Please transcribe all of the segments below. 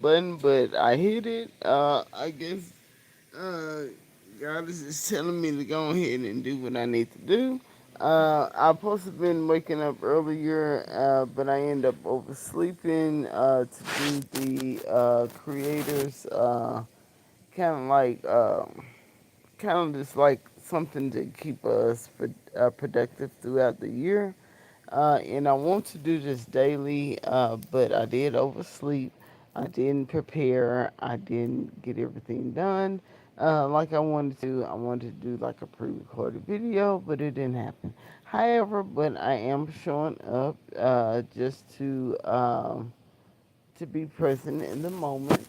button, but I hit it. I guess uh, God is just telling me to go ahead and do what I need to do. I supposed to have been waking up earlier, but I end up oversleeping to do the creators kind of like kind of just like something to keep us productive throughout the year. And I want to do this daily, but I did oversleep. I didn't prepare. I didn't get everything done like I wanted to. I wanted to do like a pre-recorded video, but it didn't happen. However, but I am showing up just to be present in the moment.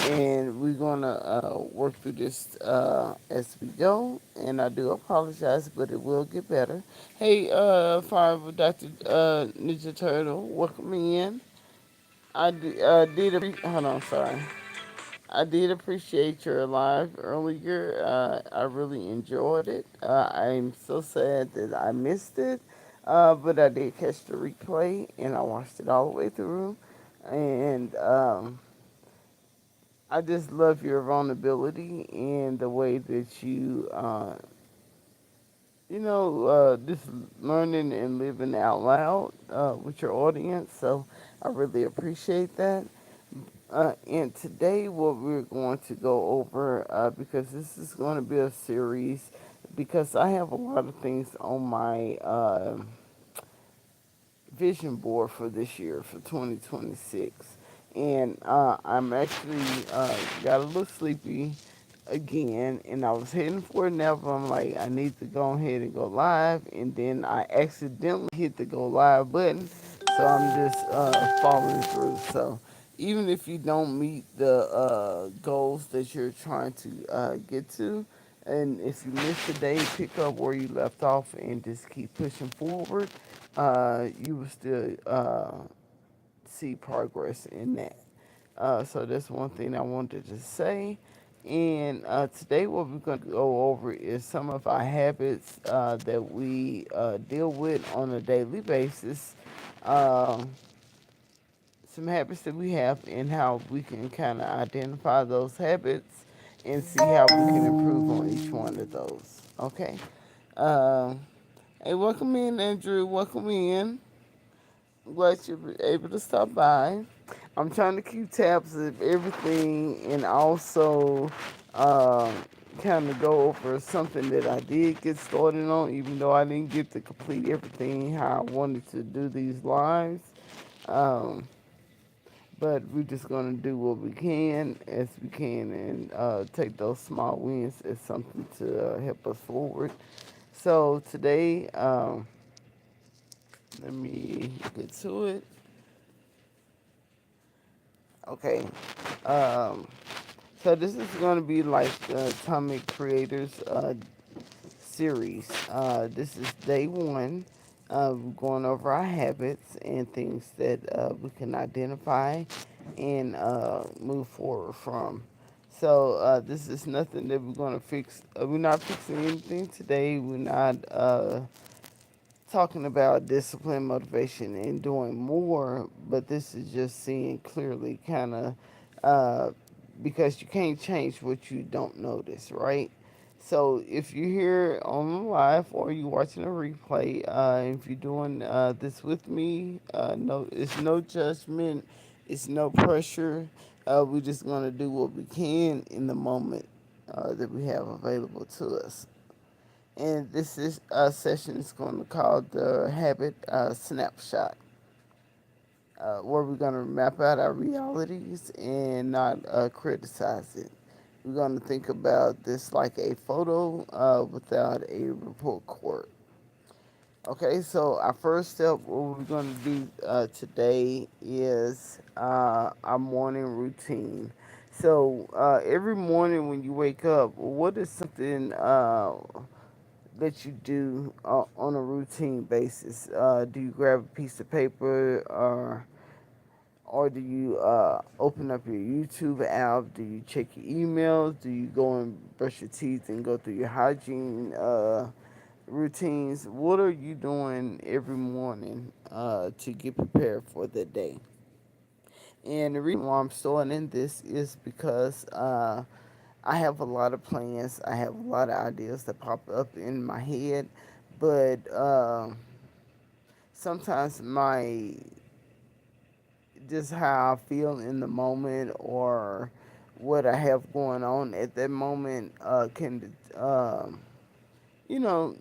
And we're gonna work through this as we go. And I do apologize, but it will get better. Hey, Five Dr. Ninja Turtle, welcome in. Hold on, sorry. I did appreciate your live earlier. I really enjoyed it. I'm so sad that I missed it, but I did catch the replay and I watched it all the way through. And I just love your vulnerability and the way that just learning and living out loud with your audience. So I really appreciate that. And today, what we're going to go over, because this is going to be a series, because I have a lot of things on my vision board for this year, for 2026. And I'm actually got a little sleepy again, and I was heading for a nap. I'm like, I need to go ahead and go live, and then I accidentally hit the go live button, so I'm just following through. So even if you don't meet the goals that you're trying to get to, and if you miss the day, pick up where you left off and just keep pushing forward. You will still see progress in that. So that's one thing I wanted to say. And today, what we're going to go over is some of our habits that we deal with on a daily basis. Um some habits that we have and how we can kind of identify those habits and see how we can improve on each one of those. Okay. Um, hey, welcome in, Andrew. Welcome in. I'm glad you're able to stop by. I'm trying to keep tabs of everything and also um, kind of go over something that I did get started on, even though I didn't get to complete everything how I wanted to do these lives. Um, but we're just gonna do what we can as we can and take those small wins as something to help us forward. So today, let me get to it. Okay. Um, so this is gonna be like the Atomic Creators series. This is day one. We're going over our habits and things that we can identify and move forward from. So this is nothing that we're going to fix. We're not fixing anything today. We're not talking about discipline, motivation, and doing more. But this is just seeing clearly, kind of, uh, because you can't change what you don't notice, right? So if you're here on the live or you're watching a replay, if you're doing this with me, no, it's no judgment, it's no pressure. We're just gonna do what we can in the moment that we have available to us. And this is session is going to call the Habit Snapshot, where we're going to map out our realities and not criticize it. We're going to think about this like a photo without a report card. Okay, so our first step, what we're going to do today is our morning routine. So every morning when you wake up, what is something that you do on a routine basis? Do you grab a piece of paper or do you open up your YouTube app? Do you check your emails? Do you go and brush your teeth and go through your hygiene routines? What are you doing every morning to get prepared for the day? And the reason why I'm starting this is because I have a lot of plans. I have a lot of ideas that pop up in my head, but sometimes my just how I feel in the moment or what I have going on at that moment can, you know,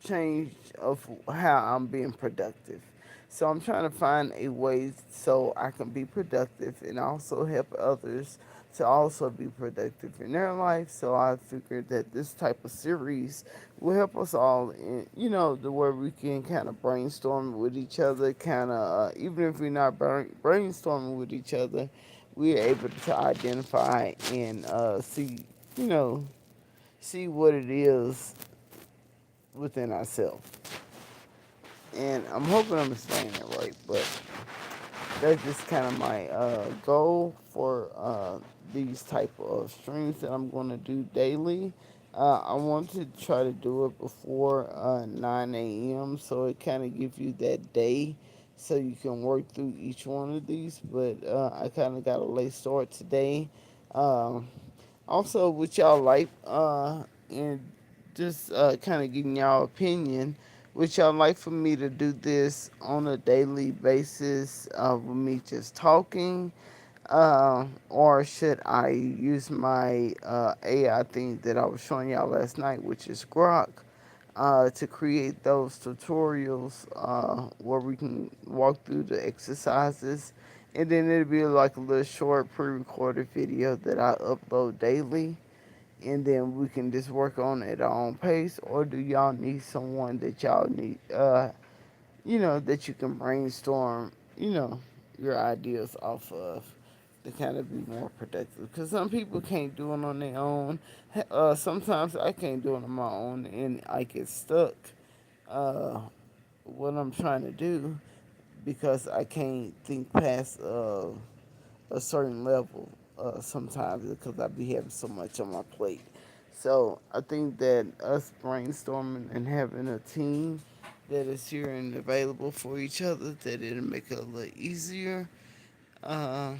change of how I'm being productive. So I'm trying to find a way so I can be productive and also help others to also be productive in their life. So I figured that this type of series will help us all, in, the where we can kind of brainstorm with each other, kind of even if we're not brainstorming with each other, we're able to identify and see, you know, see what it is within ourselves. And I'm hoping I'm saying it right, but that's just kind of my goal for these type of streams that I'm going to do daily. I want to try to do it before 9 a.m. so it kind of gives you that day so you can work through each one of these. But I kind of got a late start today. Um, Also, with y'all like, and just kind of getting y'all opinion, would y'all like for me to do this on a daily basis with me just talking? Or should I use my AI thing that I was showing y'all last night, which is Grok, to create those tutorials where we can walk through the exercises, and then it'll be like a little short pre-recorded video that I upload daily, and then we can just work on it at our own pace. Or do y'all need someone that y'all need, that you can brainstorm, your ideas off of to kind of be more productive? Because some people can't do it on their own. Sometimes I can't do it on my own, and I get stuck. Uh, what I'm trying to do because I can't think past a certain level sometimes because I be having so much on my plate. So I think that us brainstorming and having a team that is here and available for each other, that it'll make it a little easier. Let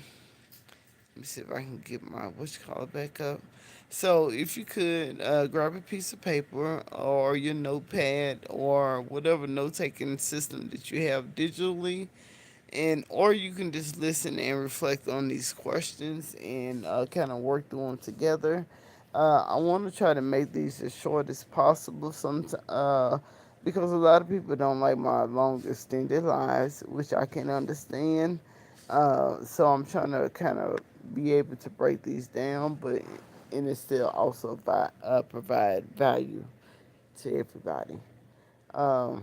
me see if I can get my what you call it back up. So if you could grab a piece of paper or your notepad or whatever note taking system that you have digitally, and or you can just listen and reflect on these questions and kind of work through them together. I want to try to make these as short as possible. Because a lot of people don't like my long extended lives, which I can understand. So I'm trying to kind of be able to break these down, but and it still also provide value to everybody. Um,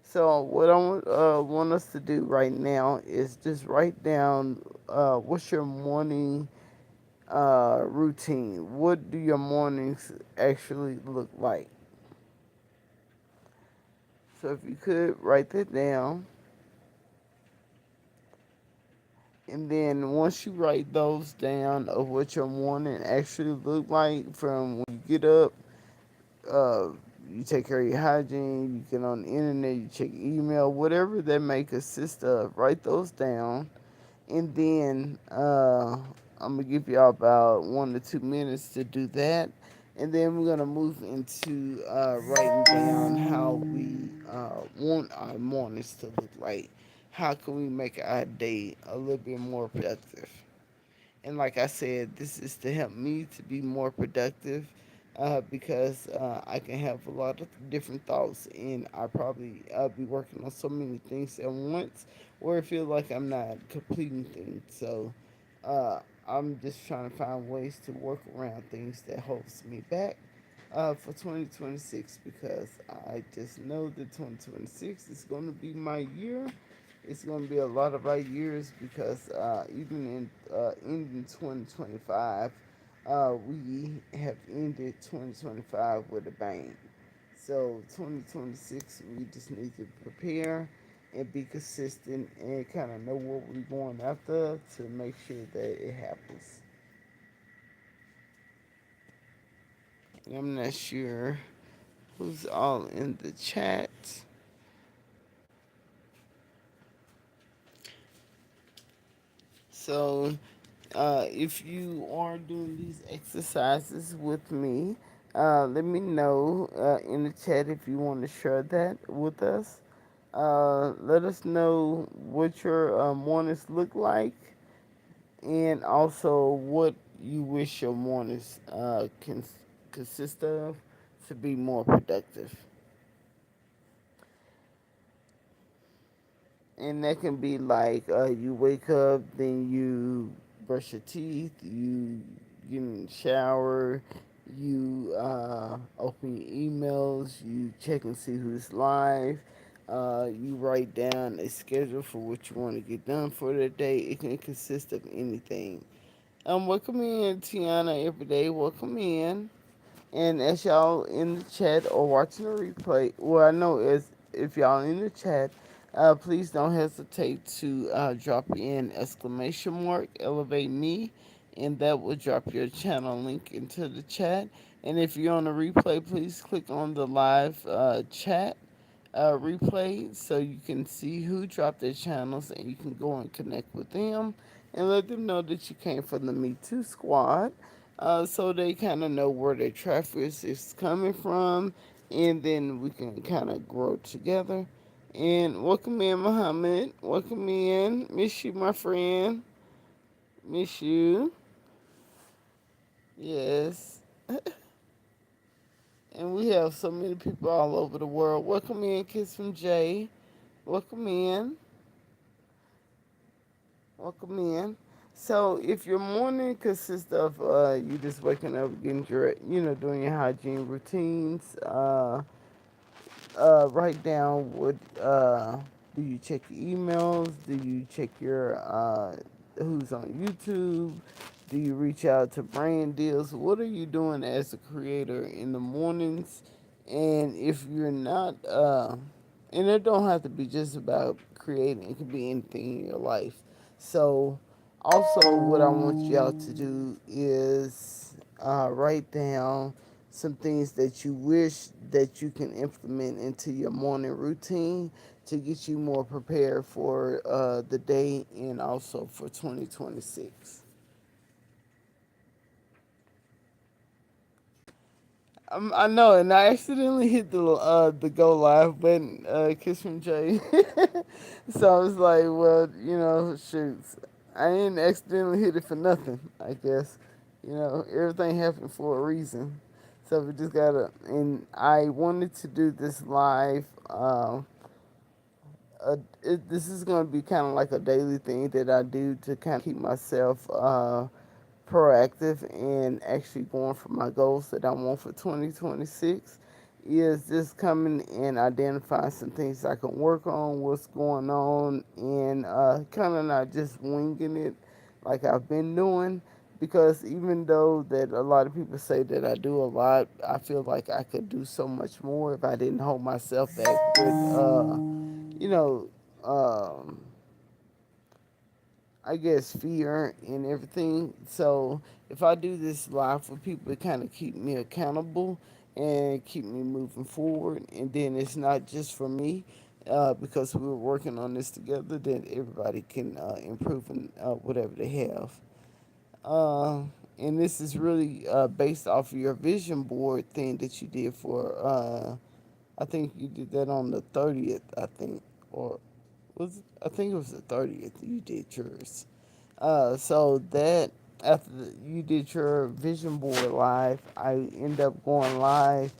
so what want us to do right now is just write down what's your morning routine. What do your mornings actually look like? So if you could write that down, and then once you write those down of what your morning actually look like from when you get up, uh, you take care of your hygiene, you get on the internet, you check email, whatever that may consist of, write those down. And then I'm gonna give y'all about 1 to 2 minutes to do that, and then we're gonna move into writing down how we want our mornings to look like. How can we make our day a little bit more productive? And like I said, this is to help me to be more productive because I can have a lot of different thoughts, and I probably be working on so many things at once, or I feel like I'm not completing things. So I'm just trying to find ways to work around things that holds me back for 2026, because I just know that 2026 is going to be my year. It's going to be a lot of our years because even in ending 2025, we have ended 2025 with a bang. So 2026, we just need to prepare and be consistent and kind of know what we're going after to make sure that it happens. And I'm not sure who's all in the chat. So if you are doing these exercises with me, let me know in the chat if you want to share that with us. Let us know what your mornings look like, and also what you wish your mornings can consist of to be more productive. And that can be like you wake up, then you brush your teeth, you get in the shower, you open your emails, you check and see who's live. You write down a schedule for what you want to get done for the day. It can consist of anything. Welcome in, Tiana, every day. Welcome in. And as y'all in the chat or watching the replay, well, I know is if y'all in the chat, please don't hesitate to drop in exclamation mark elevate me, and that will drop your channel link into the chat. And if you're on the replay, please click on the live chat replay so you can see who dropped their channels and you can go and connect with them and let them know that you came from the Me2 squad, so they kind of know where their traffic is coming from, and then we can kind of grow together. And welcome in, Muhammad. Welcome in. Miss you, my friend. Miss you. Yes. And we have so many people all over the world. Welcome in, Kiss from Jay. Welcome in. Welcome in. So, if your morning consists of you just waking up, getting your, doing your hygiene routines, write down what do you check your emails? Do you check your who's on YouTube? Do you reach out to brand deals? What are you doing as a creator in the mornings? And if you're not, and it don't have to be just about creating. It could be anything in your life. So, also, what I want y'all to do is write down some things that you wish that you can implement into your morning routine to get you more prepared for the day and also for 2026. I know, and I accidentally hit the go live button, Kiss from Jay. So I was like, well, shoots, I didn't accidentally hit it for nothing. I guess, everything happened for a reason. So we just gotta, and I wanted to do this live. This is gonna be kind of like a daily thing that I do to kind of keep myself proactive and actually going for my goals that I want for 2026, is just coming and identifying some things I can work on, what's going on, and kind of not just winging it like I've been doing. Because even though that a lot of people say that I do a lot, I feel like I could do so much more if I didn't hold myself back with, you know, um, I guess, fear and everything. So if I do this live for people, it kind of keep me accountable and keep me moving forward. And then it's not just for me, because we're working on this together. That everybody can improve in whatever they have. Uh, and this is really based off of your vision board thing that you did for. I think you did that on the 30th. I think, or I think it was the 30th. You did yours. So that after you did your vision board live, I end up going live,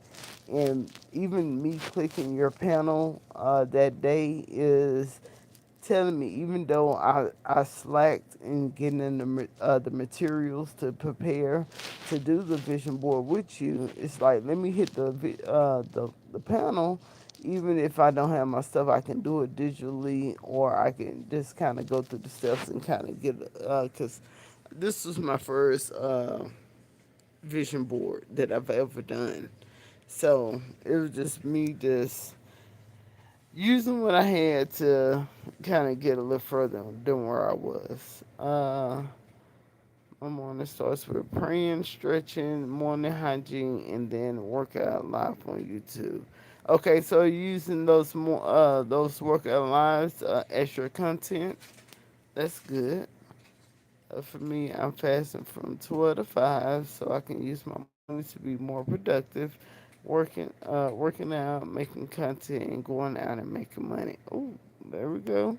and even me clicking your panel that day is telling me, even though I slacked in getting in the materials to prepare to do the vision board with you, it's like, let me hit the panel. Even if I don't have my stuff, I can do it digitally, or I can just kind of go through the steps and kind of get, because this was my first vision board that I've ever done. So it was just me just using what I had to kind of get a little further than where I was. My morning starts with praying, stretching, morning hygiene, and then workout live on YouTube. Okay, so you're using those workout lives as your content. That's good. For me, I'm fasting from 12 to 5 so I can use my mornings to be more productive, working out, making content, and going out and making money. Oh, there we go.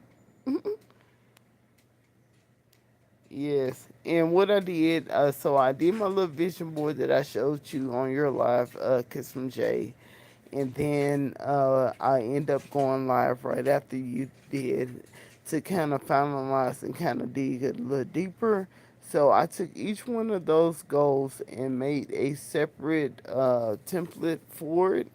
Yes, and what I did, so I did my little vision board that I showed you on your live, Kiss from Jay, and then I end up going live right after you did to kind of finalize and kind of dig a little deeper. So I took each one of those goals and made a separate template for it.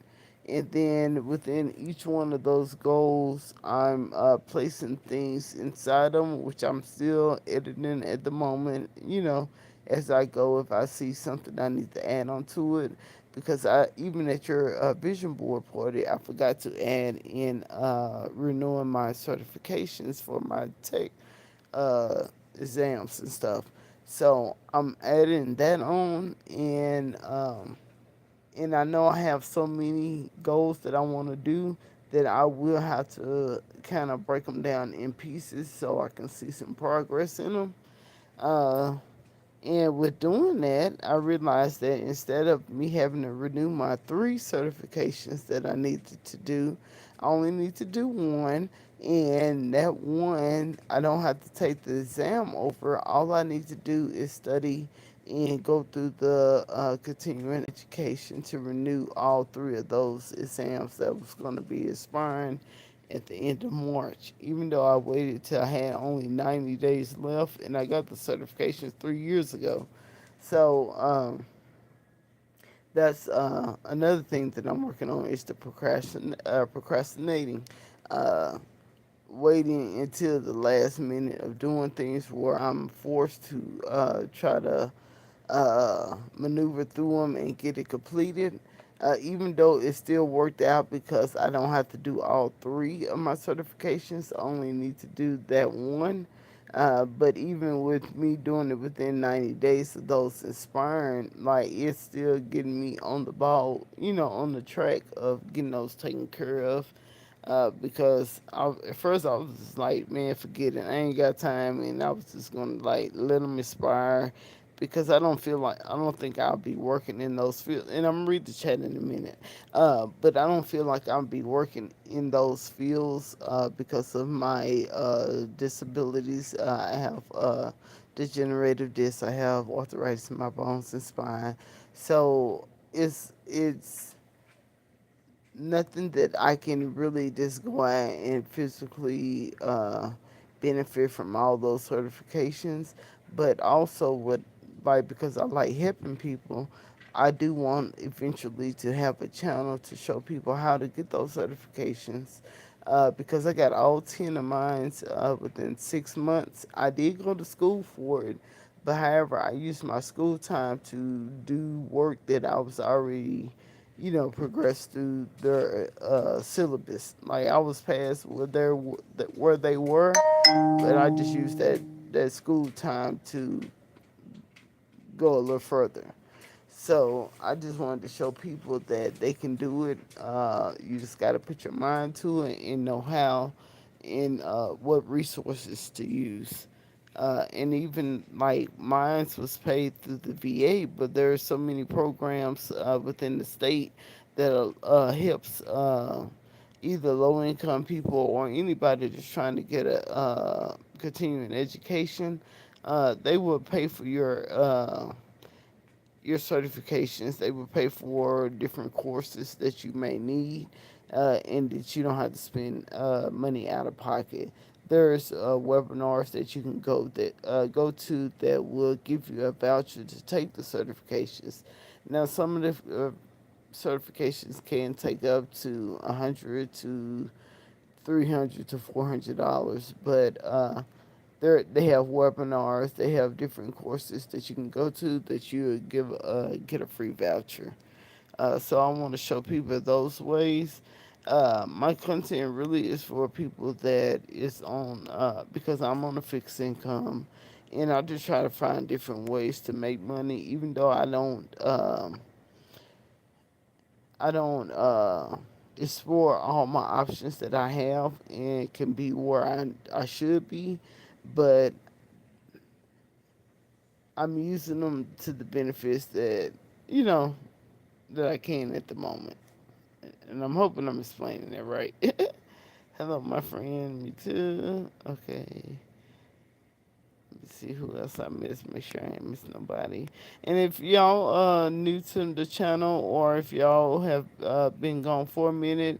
And then within each one of those goals, I'm placing things inside them, which I'm still editing at the moment, as I go. If I see something I need to add on to it, because I even at your vision board party, I forgot to add in renewing my certifications for my tech uh, exams and stuff. So I'm adding that on, and I know I have so many goals that I want to do that I will have to kind of break them down in pieces so I can see some progress in them. Uh, and with doing that, I realized that instead of me having to renew my three certifications that I needed to do, I only need to do one. And that one, I don't have to take the exam over. All I need to do is study and go through the continuing education to renew all three of those exams that was going to be expiring at the end of March, even though I waited till I had only 90 days left and I got the certification 3 years ago. So that's another thing that I'm working on is the procrastinating. Uh, Waiting until the last minute of doing things where I'm forced to try to maneuver through them and get it completed. Even though it still worked out because I don't have to do all three of my certifications, I only need to do that one. But even with me doing it within 90 days of those expiring, like it's still getting me on the ball, on the track of getting those taken care of. Because at first I was just like, man, forget it. I ain't got time, and I was just gonna like let them expire because I don't think I'll be working in those fields. And I'm gonna read the chat in a minute. But I don't feel like I'll be working in those fields because of my disabilities. I have degenerative disc. I have arthritis in my bones and spine. So it's nothing that I can really just go out and physically benefit from all those certifications. But also, like because I like helping people, I do want eventually to have a channel to show people how to get those certifications. Because I got all 10 of mine within 6 months. I did go to school for it, but however, I used my school time to do work that I was already progress through their syllabus. Like I was past where they were, but I just used that school time to go a little further. So I just wanted to show people that they can do it. You just got to put your mind to it and know how and what resources to use. And even like mine was paid through the VA, but there are so many programs within the state that helps either low income people or anybody that's trying to get a continuing education. They will pay for your certifications. They will pay for different courses that you may need, and that you don't have to spend money out of pocket. There's webinars that you can go to that will give you a voucher to take the certifications. Now, some of the certifications can take up to 100 to $300 to $400, but they have webinars, they have different courses that you can go to that you get a free voucher. So I want to show people those ways. My content really is for people that is on because I'm on a fixed income, and I just try to find different ways to make money, even though I don't explore all my options that I have and can be where I should be, but I'm using them to the benefits that you know that I can at the moment, and I'm hoping I'm explaining that right. Hello, my friend. Me too. Okay. Let's see who else I missed. Make sure I ain't miss nobody. And if y'all new to the channel, or if y'all have been gone for a minute,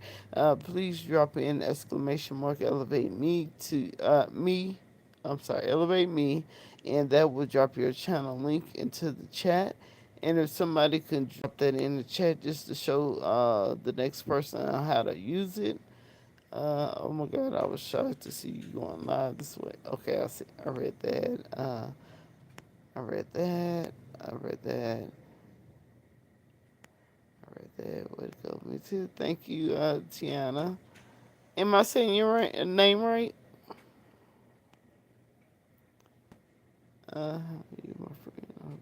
please drop in exclamation mark elevate me to me. I'm sorry, elevate me, and that will drop your channel link into the chat. And if somebody can drop that in the chat just to show the next person how to use it. Oh my God, I was shocked to see you going live this way. Okay, I see. I read that. I read that. I read that. I read that. Way to go, me too. Thank you, Tiana. Am I saying your name right? You my friend.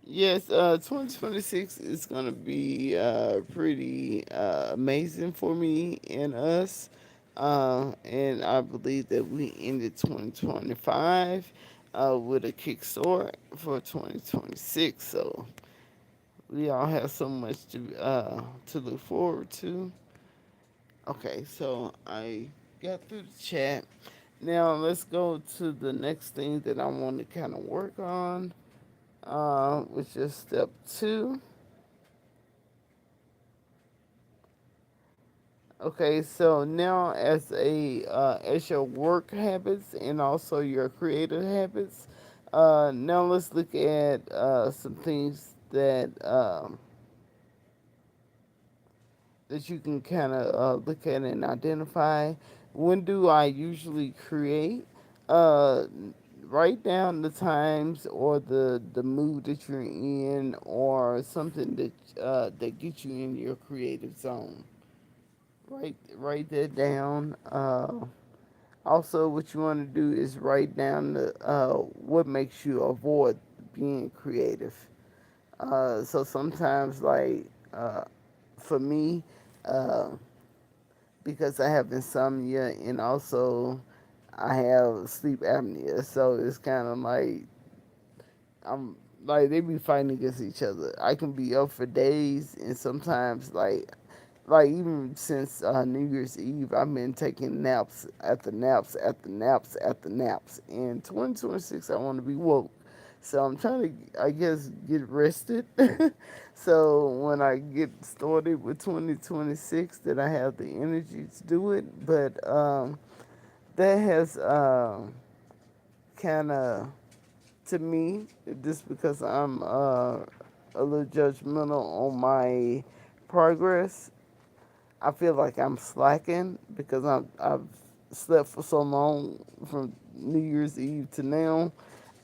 Yes, 2026 is gonna be pretty amazing for me and us. And I believe that we ended 2025 with a kickstart for 2026. So we all have so much to look forward to. Okay, so I got through the chat. Now let's go to the next thing that I want to kind of work on, which is step two. Okay, so now as your work habits and also your creative habits, now let's look at some things that you can kind of look at and identify. When do I usually create? Uh, Write down the times or the mood that you're in, or something that gets you in your creative zone. Write that down. Also, what you want to do is write down what makes you avoid being creative. So sometimes, like for me, uh, because I have insomnia and also I have sleep apnea, so it's kind of like I'm like they be fighting against each other. I can be up for days, and sometimes like even since New Year's Eve, I've been taking naps after naps after naps after naps. In 2026, I want to be woke, so I'm trying to, I guess, get rested. So when I get started with 2026, that I have the energy to do it. But that has kind of, to me, just because I'm a little judgmental on my progress, I feel like I'm slacking because I've slept for so long from New Year's Eve to now,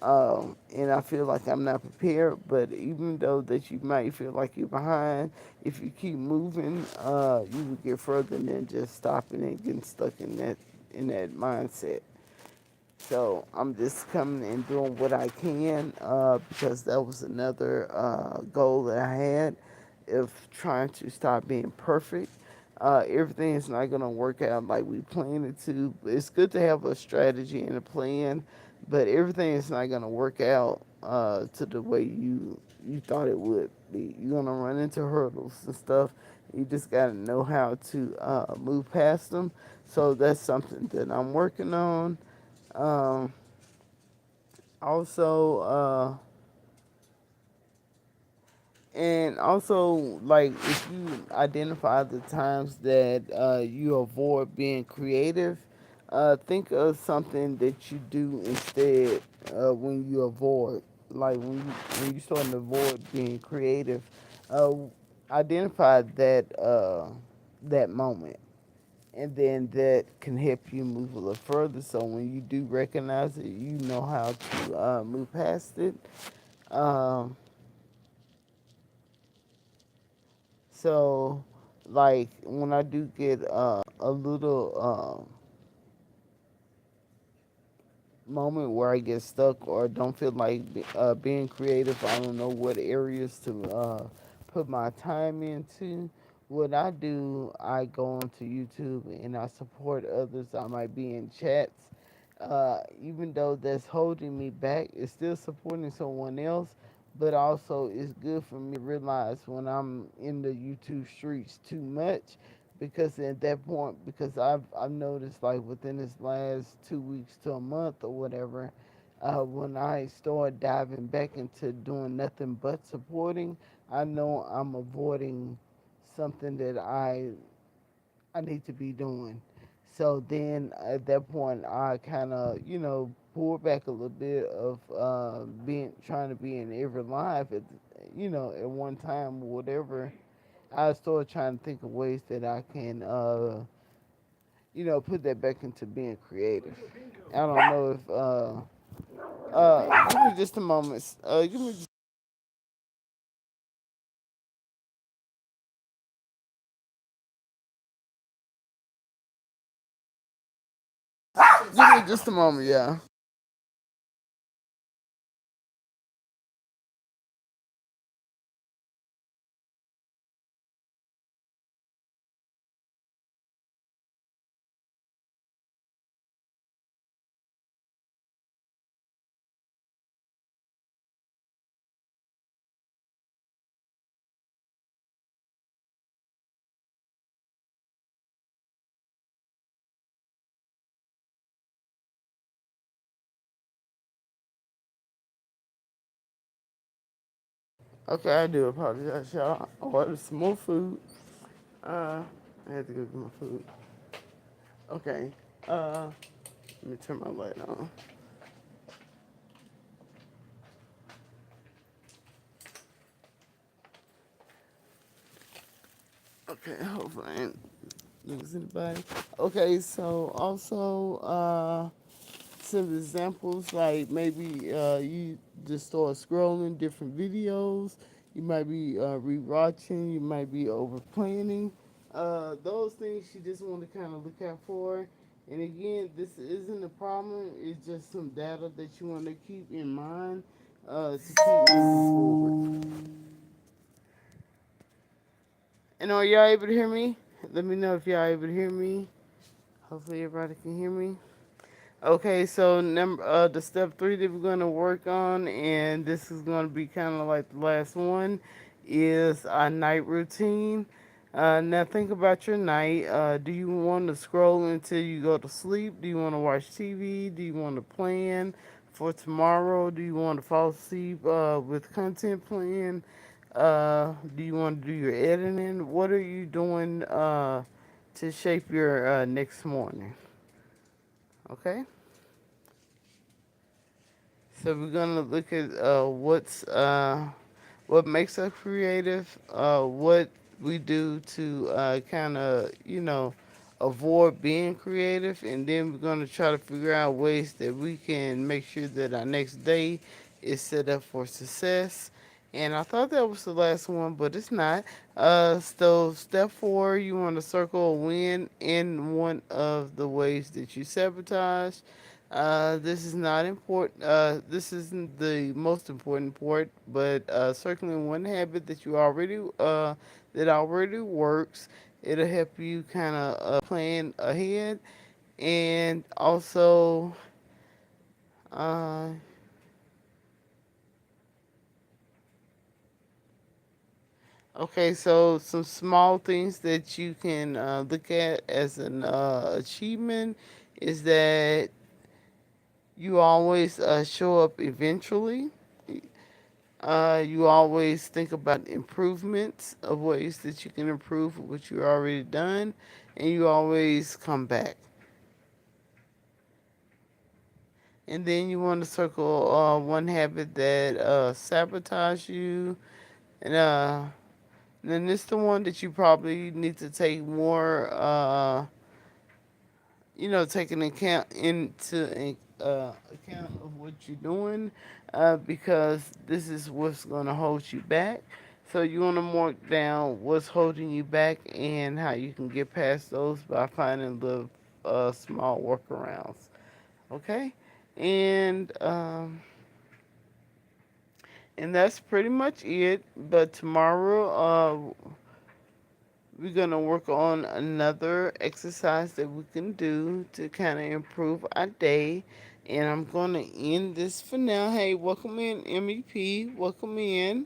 and I feel like I'm not prepared. But even though that you might feel like you're behind, if you keep moving, you will get further than just stopping and getting stuck in that mindset. So I'm just coming and doing what I can because that was another goal that I had of trying to stop being perfect. Everything is not going to work out like we planned it to. It's good to have a strategy and a plan, but everything is not going to work out to the way you thought it would be. You're going to run into hurdles and stuff. You just got to know how to move past them. So that's something that I'm working on. Um, also, and also, like, if you identify the times that you avoid being creative, think of something that you do instead when you avoid. Like, when you start to avoid being creative, uh, identify that moment. And then that can help you move a little further. So when you do recognize it, you know how to move past it. Um, so, like when I do get a little moment where I get stuck or don't feel like being creative, I don't know what areas to put my time into. What I do, I go onto YouTube and I support others. I might be in chats even though that's holding me back, it's still supporting someone else, but also it's good for me to realize when I'm in the YouTube streets too much, because at that point, because I've noticed like within this last 2 weeks to a month or whatever, when I start diving back into doing nothing but supporting, I know I'm avoiding something that I need to be doing. So then at that point, I kind of, pull back a little bit of being trying to be in every life at one time or whatever. I started trying to think of ways that I can, put that back into being creative. I don't know if, give me just a moment. Give me just a moment, yeah. Okay, I do apologize, y'all. I ordered some more food. I had to go get my food. Okay. Let me turn my light on. Okay, hopefully I ain't lose anybody. Okay, so also some examples like maybe you just start scrolling different videos. You might be rewatching. You might be over planning. Those things you just want to kind of look out for. And again, this isn't a problem. It's just some data that you want to keep in mind to keep moving forward. And are y'all able to hear me? Let me know if y'all able to hear me. Hopefully everybody can hear me. Okay, so the step three that we're gonna work on, and this is gonna be kind of like the last one, is a night routine. Now think about your night. Do you want to scroll until you go to sleep? Do you want to watch TV? Do you want to plan for tomorrow? Do you want to fall asleep with content plan? Do you want to do your editing? What are you doing to shape your next morning? Okay. So we're gonna look at what makes us creative, what we do to kind of avoid being creative, and then we're gonna try to figure out ways that we can make sure that our next day is set up for success. And I thought that was the last one, but it's not. So step four, you want to circle a win in one of the ways that you sabotage. This is not important. This isn't the most important part, but circling one habit that you already that already works. It'll help you kind of plan ahead, and also, uh, okay. So some small things that you can look at as an achievement is that you always show up eventually. You always think about improvements of ways that you can improve what you already done, and you always come back. And then you want to circle one habit that sabotage you, and then this the one that you probably need to take more taking account of what you're doing, because this is what's going to hold you back. So you want to mark down what's holding you back and how you can get past those by finding the small workarounds. Okay, and and that's pretty much it. But tomorrow, We're gonna work on another exercise that we can do to kind of improve our day. And I'm gonna end this for now. Hey, welcome in, MEP. Welcome in.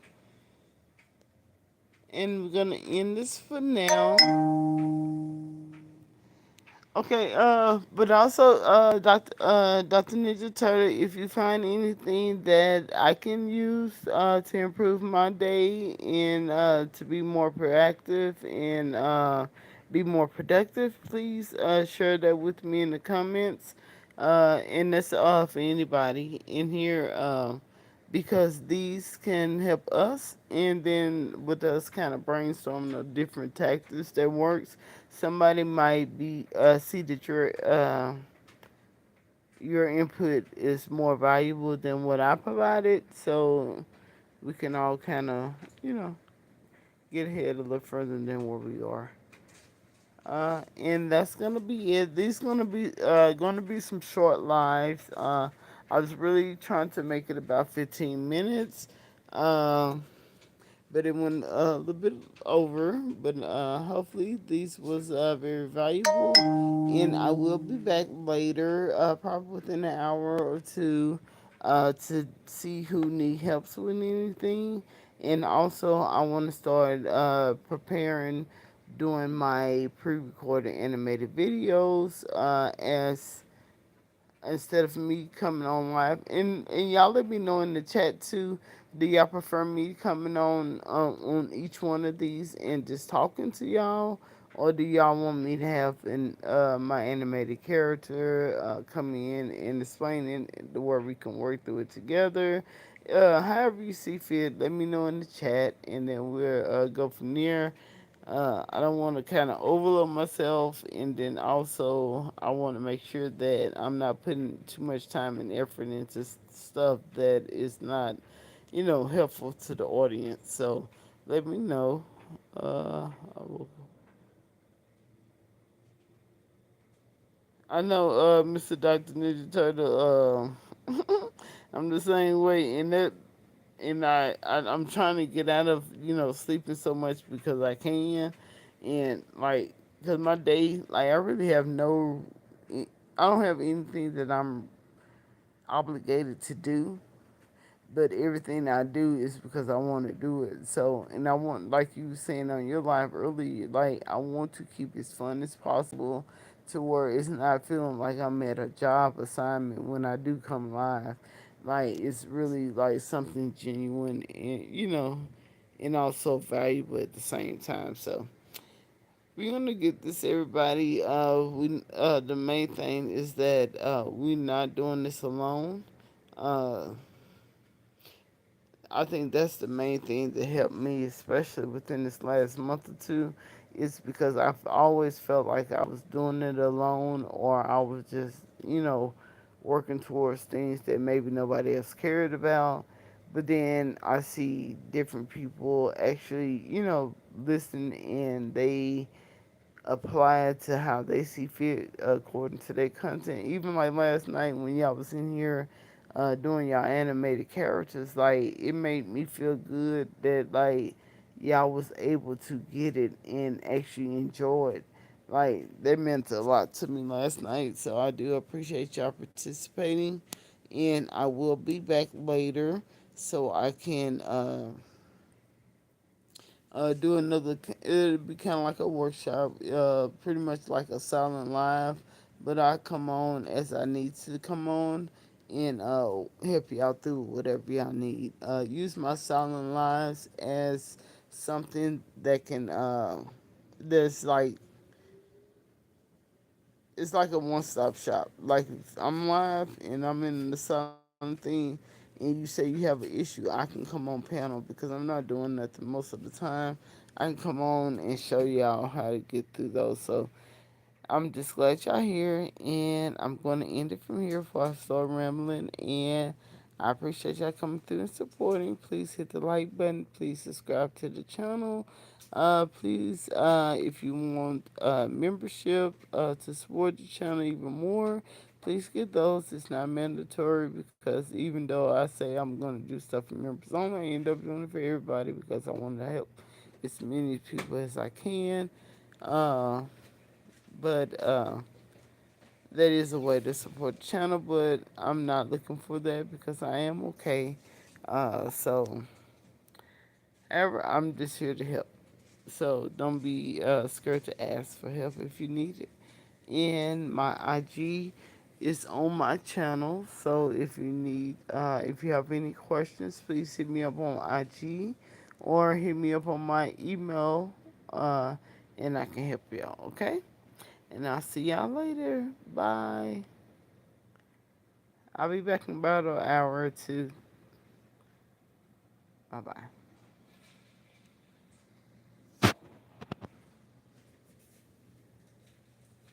And we're gonna end this for now. Okay, but also, Dr. Ninja Turtle, if you find anything that I can use to improve my day and to be more proactive and be more productive, please share that with me in the comments. And that's for anybody in here, because these can help us, and then with us kind of brainstorming the different tactics that works. Somebody might be see that your input is more valuable than what I provided, so we can all kind of get ahead a little further than where we are. And that's gonna be it. These gonna be some short lives. I was really trying to make it about 15 minutes. Um, but it went a little bit over. But hopefully these was very valuable, and I will be back later, probably within an hour or two, to see who need helps with anything. And also, I want to start preparing, doing my pre-recorded animated videos, as instead of me coming on live. And y'all let me know in the chat too. Do y'all prefer me coming on each one of these and just talking to y'all, or do y'all want me to have my animated character come in and explaining the where we can work through it together? However you see fit, let me know in the chat, and then we'll go from there. I don't want to kind of overload myself, and then also I want to make sure that I'm not putting too much time and effort into stuff that is not, helpful to the audience. So let me know. I will. I know, Mr. Doctor Ninja Turtle. I'm the same way, and I'm trying to get out of sleeping so much because I can, and like because my day, like, I really have no, I don't have anything that I'm obligated to do, but everything I do is because I want to do it. So, and I want, like you were saying on your live earlier, like, I want to keep it as fun as possible, to where it's not feeling like I'm at a job assignment when I do come live. Like, it's really like something genuine, and also valuable at the same time. So we're gonna get this, everybody. The main thing is that we're not doing this alone. Uh, I think that's the main thing that helped me, especially within this last month or two, is because I've always felt like I was doing it alone, or I was just, working towards things that maybe nobody else cared about. But then I see different people actually, listen, and they apply it to how they see fit according to their content. Even like last night when y'all was in here doing y'all animated characters, like, it made me feel good that, like, y'all was able to get it and actually enjoy it. Like, that meant a lot to me last night, so I do appreciate y'all participating. And I will be back later so I can do another. It'll be kind of like a workshop, pretty much like a silent live, but I come on as I need to come on, and help you out through whatever y'all need. Use my silent lives as something that can that's like, it's like a one stop shop. Like, if I'm live and I'm in the silent thing, and you say you have an issue, I can come on panel because I'm not doing nothing most of the time. I can come on and show y'all how to get through those. So I'm just glad y'all here, and I'm going to end it from here before I start rambling. And I appreciate y'all coming through and supporting. Please hit the like button. Please subscribe to the channel. Please, if you want membership to support the channel even more, please get those. It's not mandatory, because even though I say I'm going to do stuff for members only, I end up doing it for everybody because I want to help as many people as I can. Uh, but that is a way to support the channel, but I'm not looking for that because I am okay. So, however, I'm just here to help. So don't be scared to ask for help if you need it. And my IG is on my channel. So if you have any questions, please hit me up on IG or hit me up on my email, uh, and I can help you out. Okay? And I'll see y'all later. Bye. I'll be back in about an hour or two. Bye bye.